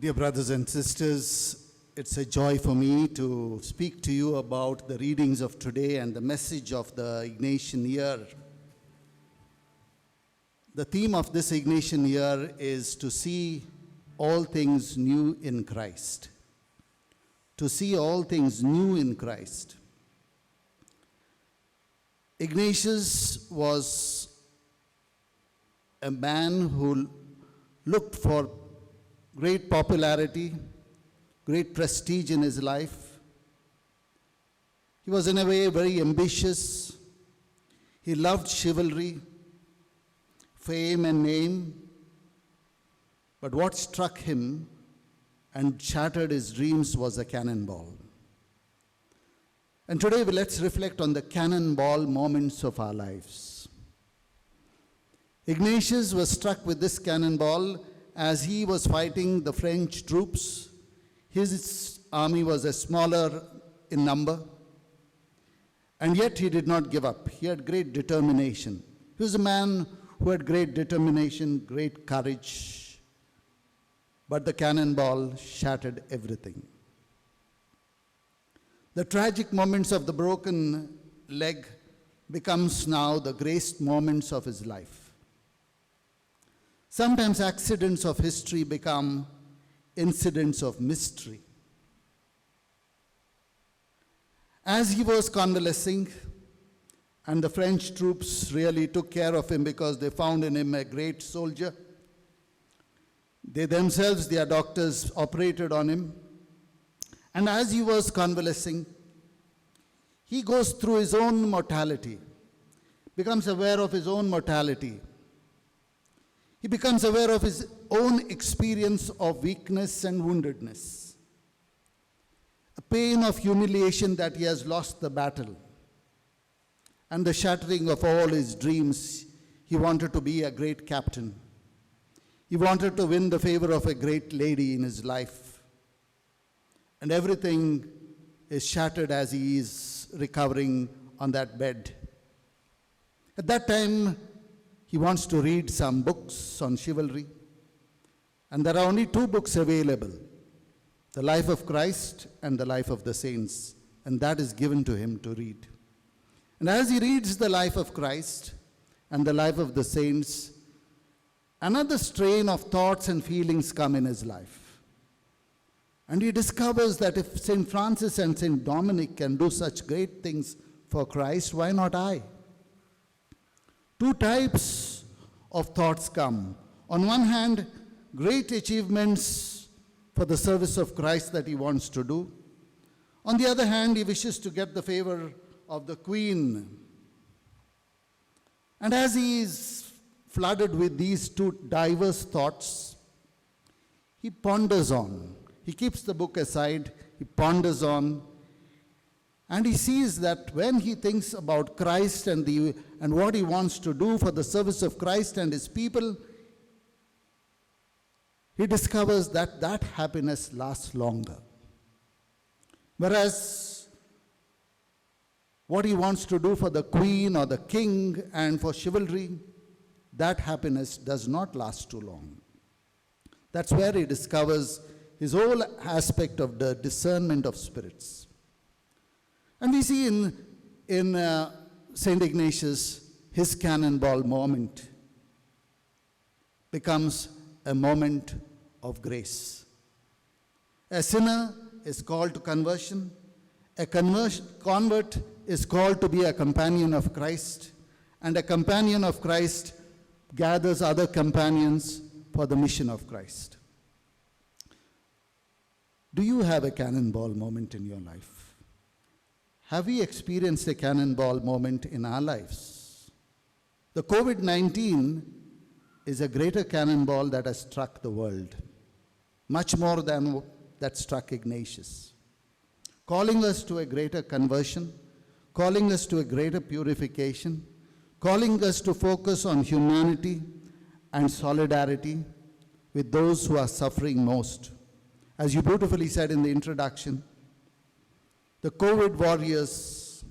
Dear brothers and sisters, it's a joy for me to speak to you about the readings of today and the message of the Ignatian Year. The theme of this Ignatian Year is to see all things new in Christ. To see all things new in Christ. Ignatius was a man who looked for great popularity, great prestige in his life. He was in a way very ambitious. He loved chivalry, fame and name. But what struck him and shattered his dreams was a cannonball. And today let's reflect on the cannonball moments of our lives. Ignatius was struck with this cannonball as he was fighting the French troops. His army was a smaller in number, and yet he did not give up. He had great determination. He was a man who had great determination, great courage, but the cannonball shattered everything. The tragic moments of the broken leg becomes now the graced moments of his life. Sometimes accidents of history become incidents of mystery. As he was convalescing, and the French troops really took care of him because they found in him a great soldier, they themselves, their doctors, operated on him. And as he was convalescing, he goes through his own mortality, becomes aware of his own mortality. He becomes aware of his own experience of weakness and woundedness, a pain of humiliation that he has lost the battle, and the shattering of all his dreams. He wanted to be a great captain. He wanted to win the favor of a great lady in his life. And everything is shattered as he is recovering on that bed. At that time, he wants to read some books on chivalry. And there are only two books available, the life of Christ and the life of the saints. And that is given to him to read. And as he reads the life of Christ and the life of the saints, another strain of thoughts and feelings come in his life. And he discovers that if St. Francis and St. Dominic can do such great things for Christ, why not I? Two types of thoughts come. On one hand, great achievements for the service of Christ that he wants to do. On the other hand, he wishes to get the favor of the Queen. And as he is flooded with these two diverse thoughts, he ponders on. He keeps the book aside, he ponders on, and he sees that when he thinks about Christ and what he wants to do for the service of Christ and his people, he discovers that that happiness lasts longer. Whereas what he wants to do for the Queen or the King and for chivalry, that happiness does not last too long. That's where he discovers his whole aspect of the discernment of spirits. And we see in St. Ignatius, his cannonball moment becomes a moment of grace. A sinner is called to conversion. A convert is called to be a companion of Christ. And a companion of Christ gathers other companions for the mission of Christ. Do you have a cannonball moment in your life? Have we experienced a cannonball moment in our lives? The COVID-19 is a greater cannonball that has struck the world, much more than that struck Ignatius, calling us to a greater conversion, calling us to a greater purification, calling us to focus on humanity and solidarity with those who are suffering most. As you beautifully said in the introduction, the COVID warriors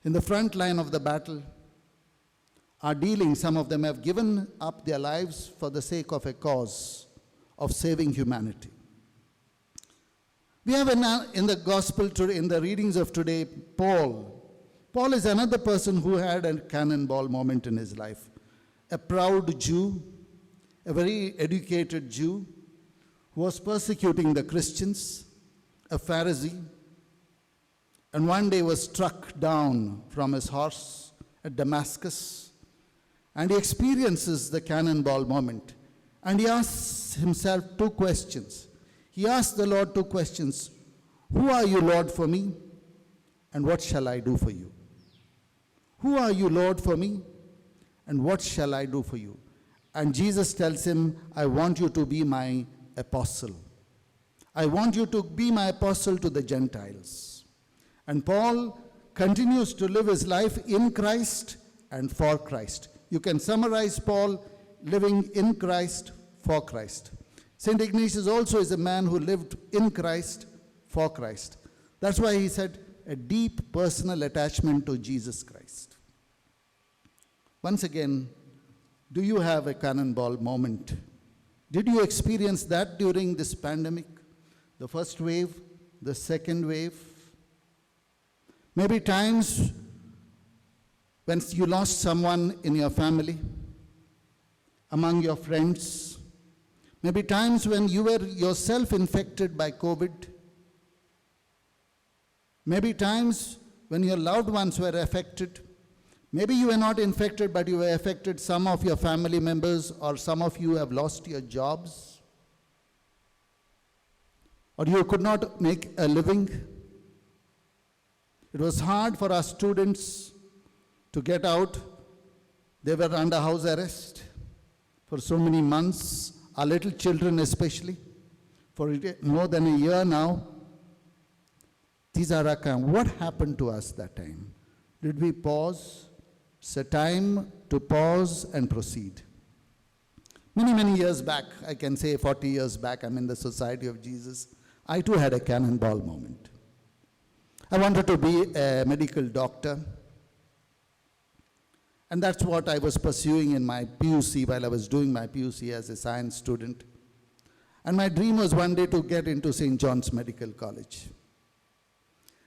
in the front line of the battle are dealing, some of them have given up their lives for the sake of a cause of saving humanity. We have in the gospel today, in the readings of today, Paul. Paul is another person who had a cannonball moment in his life. A proud Jew, a very educated Jew, who was persecuting the Christians, a Pharisee, and one day was struck down from his horse at Damascus, and he experiences the cannonball moment, and he asks himself two questions. He asked the Lord two questions. Who are you, Lord, for me? And what shall I do for you? Who are you, Lord, for me? And what shall I do for you? And Jesus tells him, I want you to be my apostle. I want you to be my apostle to the Gentiles. And Paul continues to live his life in Christ and for Christ. You can summarize Paul living in Christ, for Christ. St. Ignatius also is a man who lived in Christ, for Christ. That's why he said, a deep personal attachment to Jesus Christ. Once again, do you have a cannonball moment? Did you experience that during this pandemic? The first wave, the second wave? Maybe times when you lost someone in your family, among your friends. Maybe times when you were yourself infected by COVID. Maybe times when your loved ones were affected. Maybe you were not infected, but you were affected, some of your family members, or some of you have lost your jobs. Or you could not make a living. It was hard for our students to get out. They were under house arrest for so many months, our little children especially, for more than a year now. These are our what happened to us that time? Did we pause? It's a time to pause and proceed. Many, many years back, I can say 40 years back, I'm in the Society of Jesus, I too had a cannonball moment. I wanted to be a medical doctor. And that's what I was pursuing in my PUC while I was doing my PUC as a science student. And my dream was one day to get into St. John's Medical College.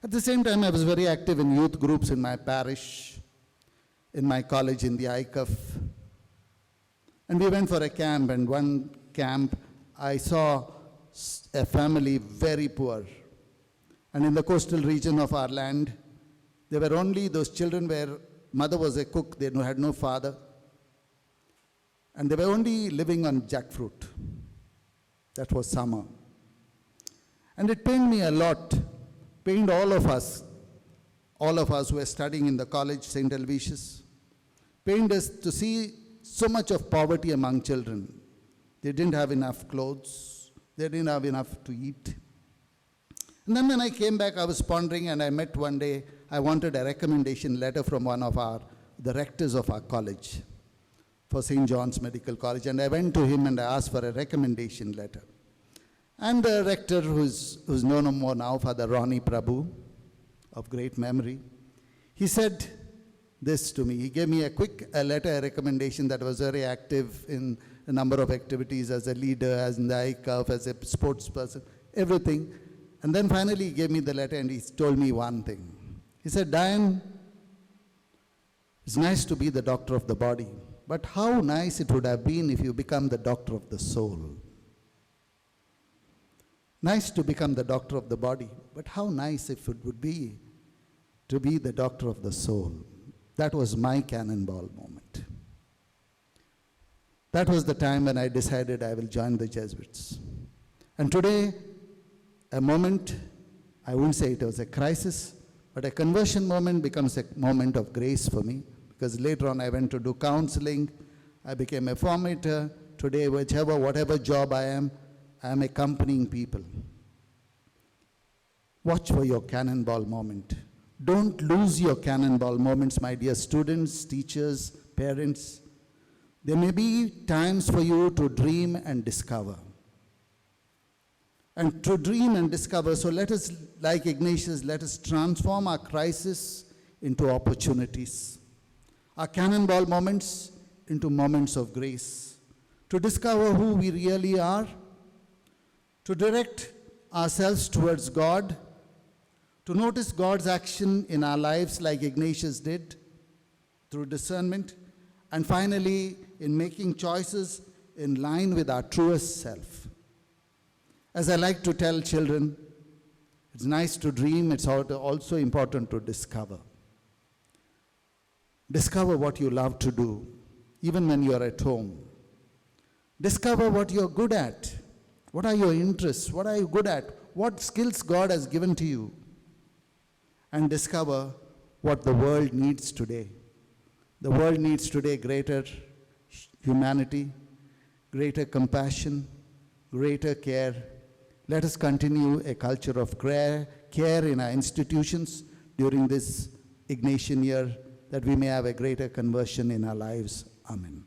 At the same time, I was very active in youth groups in my parish, in my college, in the ICUF. And we went for a camp, and one camp, I saw a family very poor. And in the coastal region of our land, there were only those children where mother was a cook, they had no father. And they were only living on jackfruit. That was summer. And it pained me a lot, pained all of us who were studying in the college, St. Aloysius, pained us to see so much of poverty among children. They didn't have enough clothes, they didn't have enough to eat. And then when I came back, I was pondering, and I met one day, I wanted a recommendation letter from one of the rectors of our college for St. John's Medical College. And I went to him and I asked for a recommendation letter. And the rector, who's no more now, Father Ronnie Prabhu, of great memory, he said this to me. He gave me a quick letter, a recommendation that was very active in a number of activities as a leader, as in the ICUF, as a sports person, everything. And then finally he gave me the letter and he told me one thing. He said, Diane, it's nice to be the doctor of the body, but how nice it would have been if you become the doctor of the soul. Nice to become the doctor of the body, but how nice if it would be to be the doctor of the soul. That was my cannonball moment. That was the time when I decided I will join the Jesuits. And today, a moment, I wouldn't say it was a crisis, but a conversion moment becomes a moment of grace for me, because later on I went to do counseling, I became a formator. Today, whatever job I am accompanying people. Watch for your cannonball moment. Don't lose your cannonball moments, my dear students, teachers, parents. There may be times for you to dream and discover. And to dream and discover, so let us, like Ignatius, let us transform our crisis into opportunities. Our cannonball moments into moments of grace. To discover who we really are to direct ourselves towards God, to notice God's action in our lives like Ignatius did through discernment, and finally in making choices in line with our truest self. As I like to tell children, it's nice to dream, it's also important to discover. Discover what you love to do, even when you are at home. Discover what you're good at. What are your interests? What are you good at? What skills God has given to you? And discover what the world needs today. The world needs today greater humanity, greater compassion, greater care. Let us continue a culture of care in our institutions during this Ignatian year, that we may have a greater conversion in our lives. Amen.